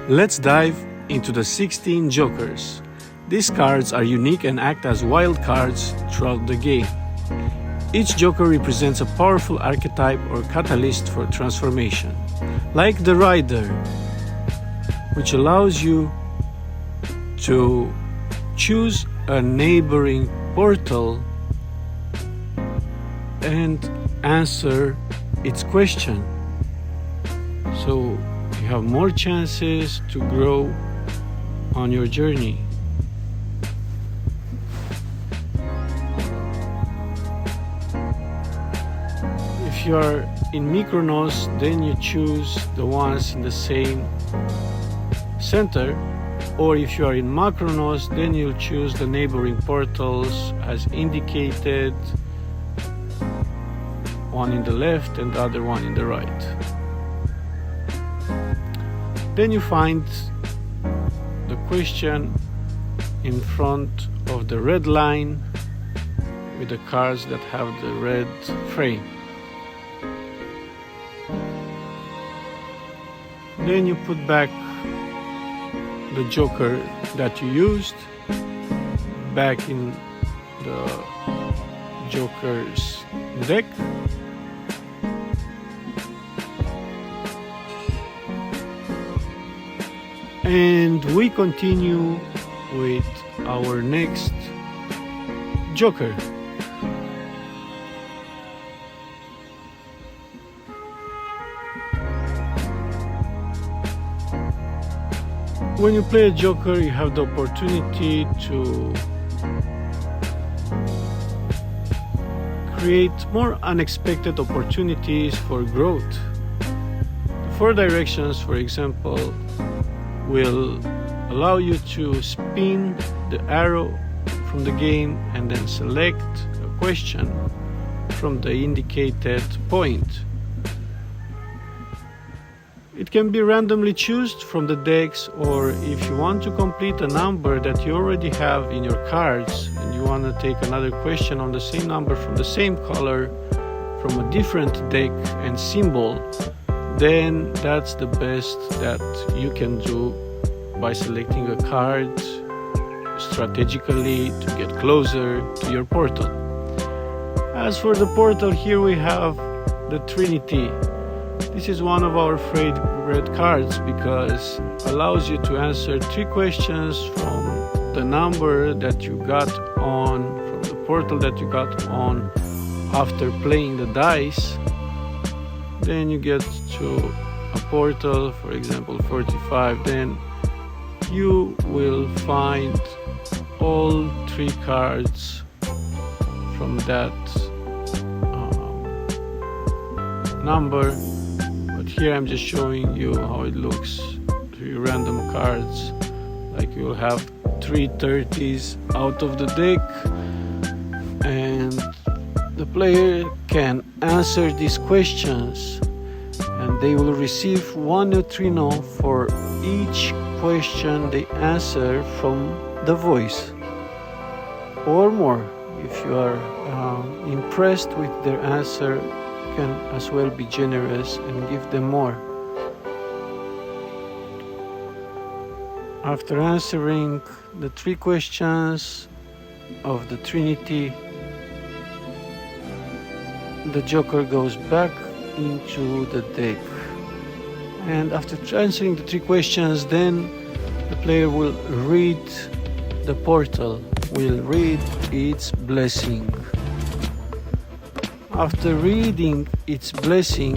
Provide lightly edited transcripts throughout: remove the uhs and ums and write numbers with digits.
Let's dive into the 16 Jokers. These cards are unique and act as wild cards throughout the game. Each Joker represents a powerful archetype or catalyst for transformation, like the Rider, which allows you to choose a neighboring portal and answer its question. So you have more chances to grow on your journey. If you are in Mykronos, then you choose the ones in the same center, or if you are in Makronos, then you'll choose the neighboring portals as indicated, one in the left and the other one in the right. Then you find the question in front of the red line with the cards that have the red frame. Then you put back the Joker that you used back in the Joker's deck. And we continue with our next Joker. When you play a Joker, you have the opportunity to create more unexpected opportunities for growth. The 4 directions, for example, will allow you to spin the arrow from the game and then select a question from the indicated point. It can be randomly chosen from the decks, or if you want to complete a number that you already have in your cards and you want to take another question on the same number from the same color from a different deck and symbol, then that's the best that you can do by selecting a card strategically to get closer to your portal. As for the portal, here we have the Trinity. This is one of our favorite cards because it allows you to answer 3 questions from the number that you got on, from the portal that you got on after playing the dice. Then you get to a portal, for example 45, then you will find all 3 cards from that number. But here I'm just showing you how it looks. 3 random cards, like you'll have 3 30s out of the deck, and the player can answer these questions and they will receive 1 neutrino for each question they answer from the voice, or more. If you are impressed with their answer, you can as well be generous and give them more. After answering the 3 questions of the Trinity, the Joker goes back into the deck. And after answering the 3 questions, then the player will read the portal, will read its blessing. After reading its blessing,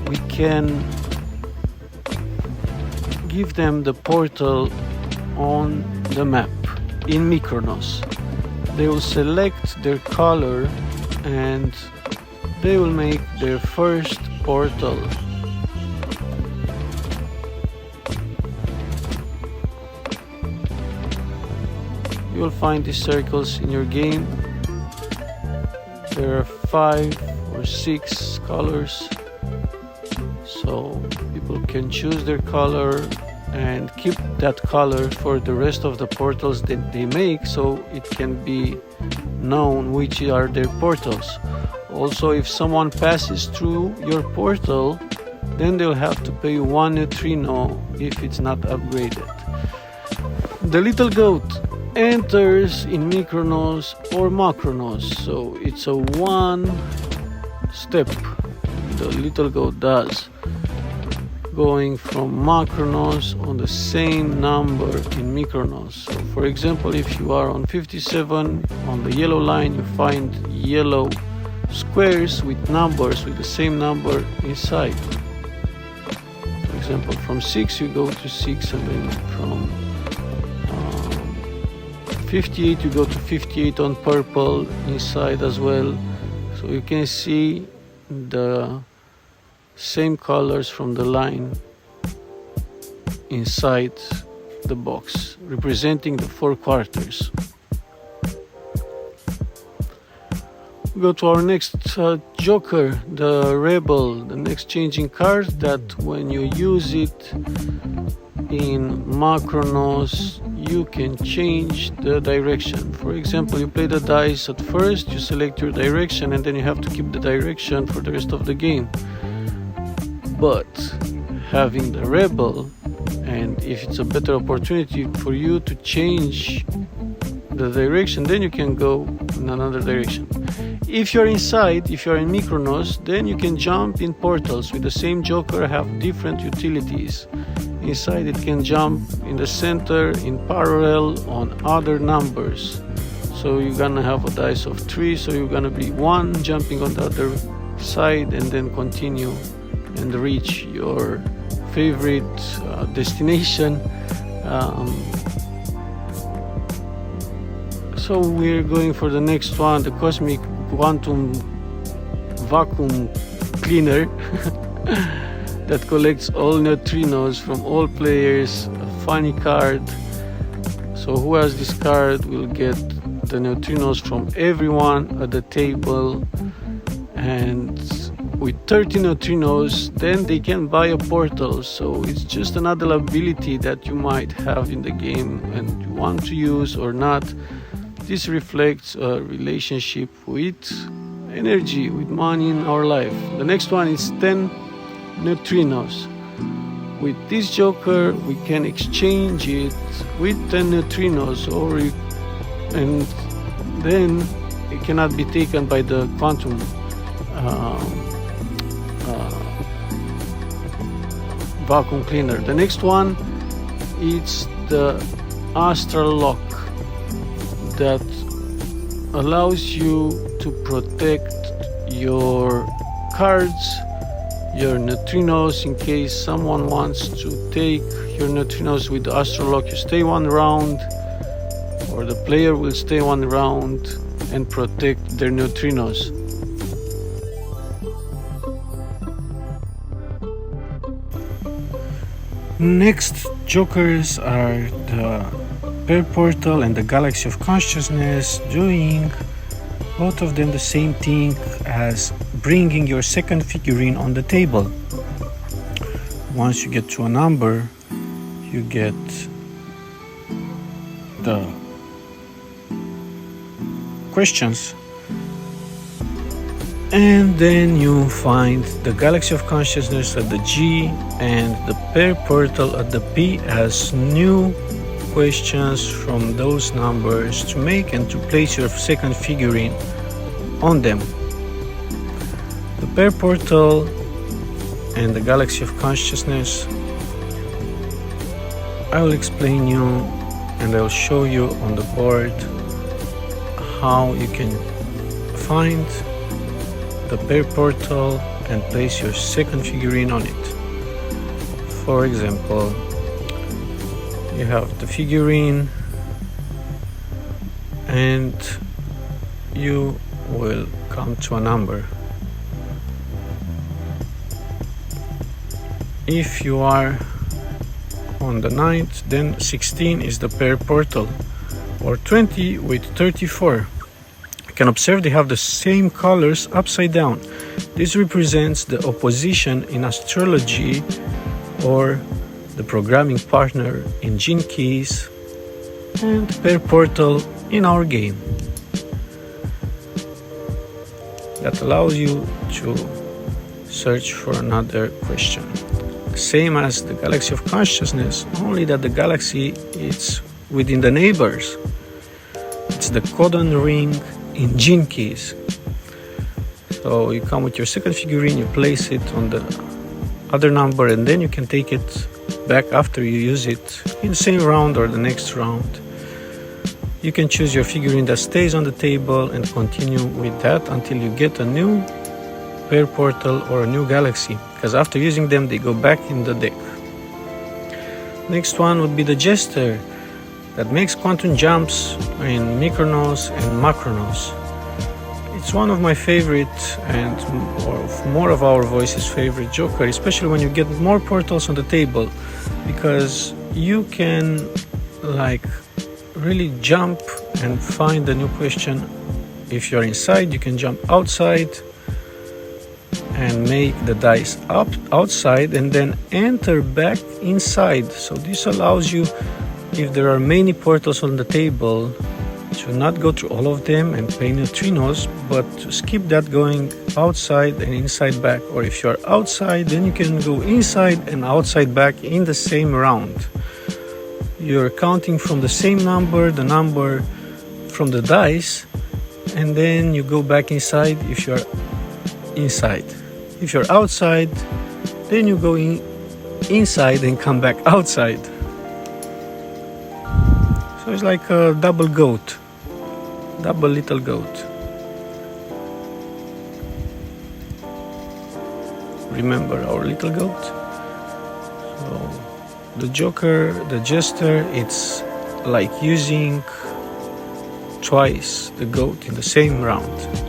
we can give them the portal on the map in Mykronos. They will select their color and they will make their first portal. You will find these circles in your game. There are 5 or 6 colors, so people can choose their color and keep that color for the rest of the portals that they make, so it can be known which are their portals. Also, if someone passes through your portal, then they'll have to pay 1 neutrino if it's not upgraded. The little goat enters in Micronos or Macronos, so it's a one step the little goat does, going from Macronos on the same number in Micronos. So for example, if you are on 57 on the yellow line, you find yellow squares with numbers with the same number inside. For example, from 6 you go to 6, and then from 58 you go to 58 on purple inside as well. So you can see the same colors from the line inside the box, representing the 4 quarters. We go to our next joker, the Rebel, the next changing card that when you use it in Macronos, you can change the direction. For example, you play the dice at first, you select your direction, and then you have to keep the direction for the rest of the game. But having the Rebel, and if it's a better opportunity for you to change the direction, then you can go in another direction. If you're inside, if you're in Micronos, then you can jump in portals with the same joker, have different utilities. Inside it can jump in the center, in parallel, on other numbers. So you're gonna have a dice of 3, so you're gonna be 1 jumping on the other side, and then continue and reach your favorite destination. So we're going for the next one, the Cosmic Quantum Vacuum Cleaner that collects all neutrinos from all players. A funny card. So who has this card will get the neutrinos from everyone at the table, and with 30 neutrinos then they can buy a portal. So it's just another ability that you might have in the game and you want to use or not. This reflects a relationship with energy, with money in our life. The next one is 10 neutrinos. With this joker we can exchange it with 10 neutrinos, and then it cannot be taken by the quantum vacuum cleaner. The next one is the Astral Lock that allows you to protect your cards, your neutrinos, in case someone wants to take your neutrinos. With the Astral Lock you stay 1 round, or the player will stay 1 round and protect their neutrinos. Next jokers are the Pair Portal and the Galaxy of Consciousness, doing both of them the same thing as bringing your second figurine on the table. Once you get to a number, you get the questions, and then you find the Galaxy of Consciousness at the G and the Pair Portal at the P as new questions from those numbers to make and to place your second figurine on them. The Pair Portal and the Galaxy of Consciousness, I will explain you and I will show you on the board how you can find the Pair Portal and place your second figurine on it. For example, you have the figurine and you will come to a number. If you are on the 9th, then 16 is the Pair Portal, or 20 with 34. You can observe they have the same colors upside down. This represents the opposition in astrology, or the programming partner in Gene Keys, and Pair Portal in our game. That allows you to search for another question. Same as the galaxy of consciousness, only that the galaxy is within the neighbors. It's the codon ring in Gene Keys. So you come with your second figurine, you place it on the other number, and then you can take it back after you use it in the same round or the next round. You can choose your figurine that stays on the table and continue with that until you get a new pair portal or a new galaxy, because after using them they go back in the deck. Next one would be the Jester, that makes quantum jumps in Micronos and Macronos. It's one of my favorite and more of our voices favorite Joker, especially when you get more portals on the table, because you can really jump and find a new question. If you're inside, you can jump outside and make the dice up outside and then enter back inside. So this allows you, if there are many portals on the table, to not go through all of them and play neutrinos, but to skip that going outside and inside back. Or if you're outside, then you can go inside and outside back in the same round. You're counting from the same number, the number from the dice, and then you go back inside if you're inside. If you're outside, then you go inside and come back outside. So it's like a double goat, double little goat. Remember our little goat? So the Joker, the Jester, it's like using twice the goat in the same round.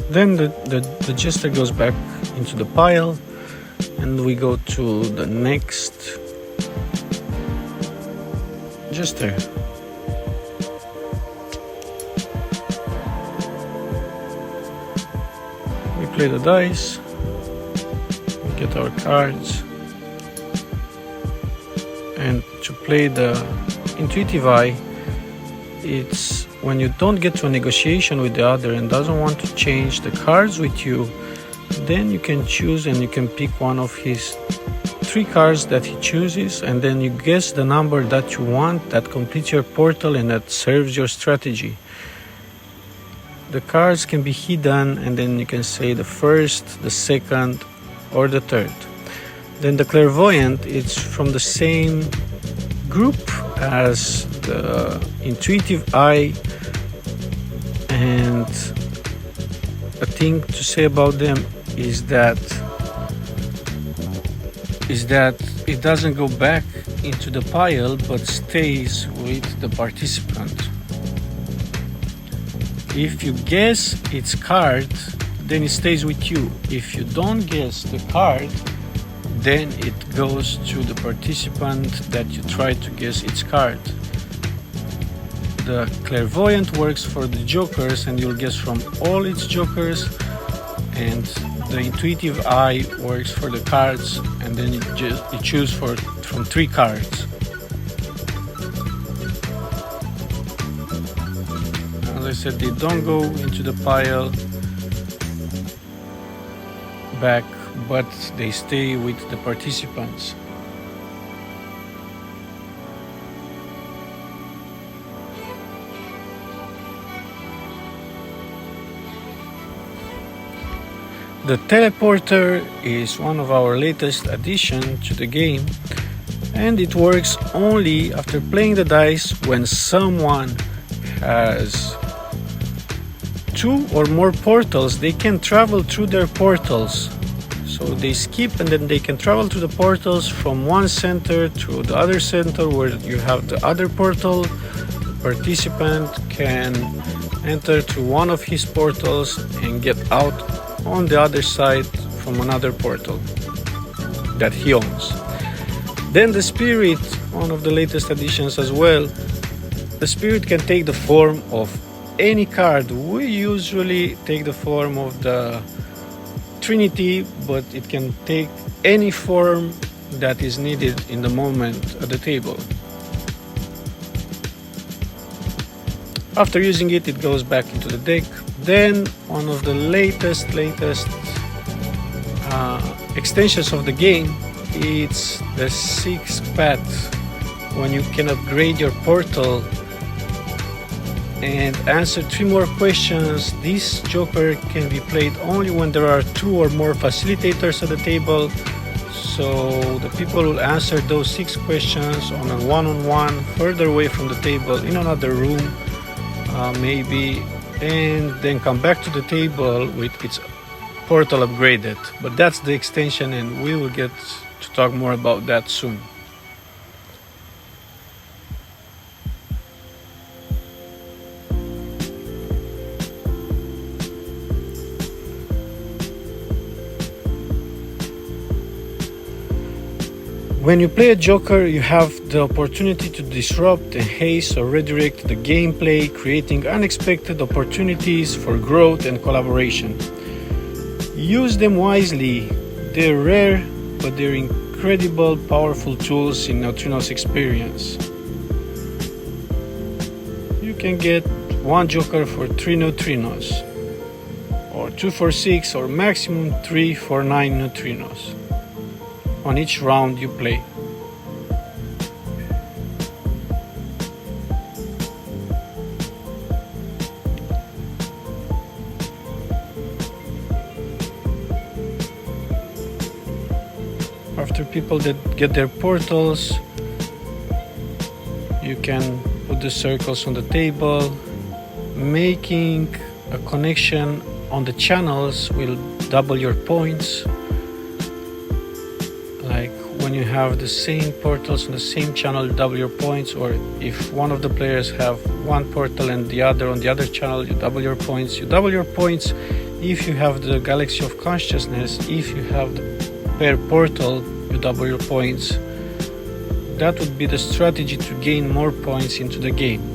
Then the Jester goes back into the pile, and we go to the next Jester. We play the dice, we get our cards, and to play the Intuitive Eye, it's when you don't get to a negotiation with the other and doesn't want to change the cards with you, then you can choose and you can pick one of his 3 cards that he chooses, and then you guess the number that you want that completes your portal and that serves your strategy. The cards can be hidden, and then you can say the first, the second, or the third. Then the Clairvoyant, it's from the same group as the Intuitive Eye, and a thing to say about them is that it doesn't go back into the pile but stays with the participant. If you guess its card, then it stays with you. If you don't guess the card, then it goes to the participant that you try to guess its card. The Clairvoyant works for the Jokers, and you'll guess from all its Jokers, and the Intuitive Eye works for the cards, and then you choose from 3 cards. As I said, they don't go into the pile back, but they stay with the participants. The Teleporter is one of our latest additions to the game, and it works only after playing the dice when someone has 2 or more portals. They can travel through their portals. So they skip and then they can travel to the portals from one center to the other center where you have the other portal. The participant can enter to one of his portals and get out on the other side from another portal that he owns. Then the Spirit one of the latest additions as well. The spirit can take the form of any card. We usually take the form of the Trinity, but it can take any form that is needed in the moment at the table. After using it, it goes back into the deck. Then one of the latest extensions of the game, it's the 6th path, when you can upgrade your portal and answer 3 more questions. This joker can be played only when there are 2 or more facilitators at the table. So the people will answer those 6 questions on a one-on-one further away from the table in another room, maybe, and then come back to the table with its portal upgraded. But that's the extension, and we will get to talk more about that soon. When you play a joker, you have the opportunity to disrupt, enhance, or redirect the gameplay, creating unexpected opportunities for growth and collaboration. Use them wisely. They're rare, but they're incredible, powerful tools in Neutrinos experience. You can get 1 joker for 3 neutrinos, or 2 for 6, or maximum 3 for 9 neutrinos on each round you play. After people that get their portals, you can put the circles on the table. Making a connection on the channels will double your points. Like when you have the same portals on the same channel, double your points. Or if one of the players have 1 portal and the other on the other channel, you double your points. You double your points if you have the Galaxy of Consciousness. If you have the pair portal, you double your points. That would be the strategy to gain more points into the game.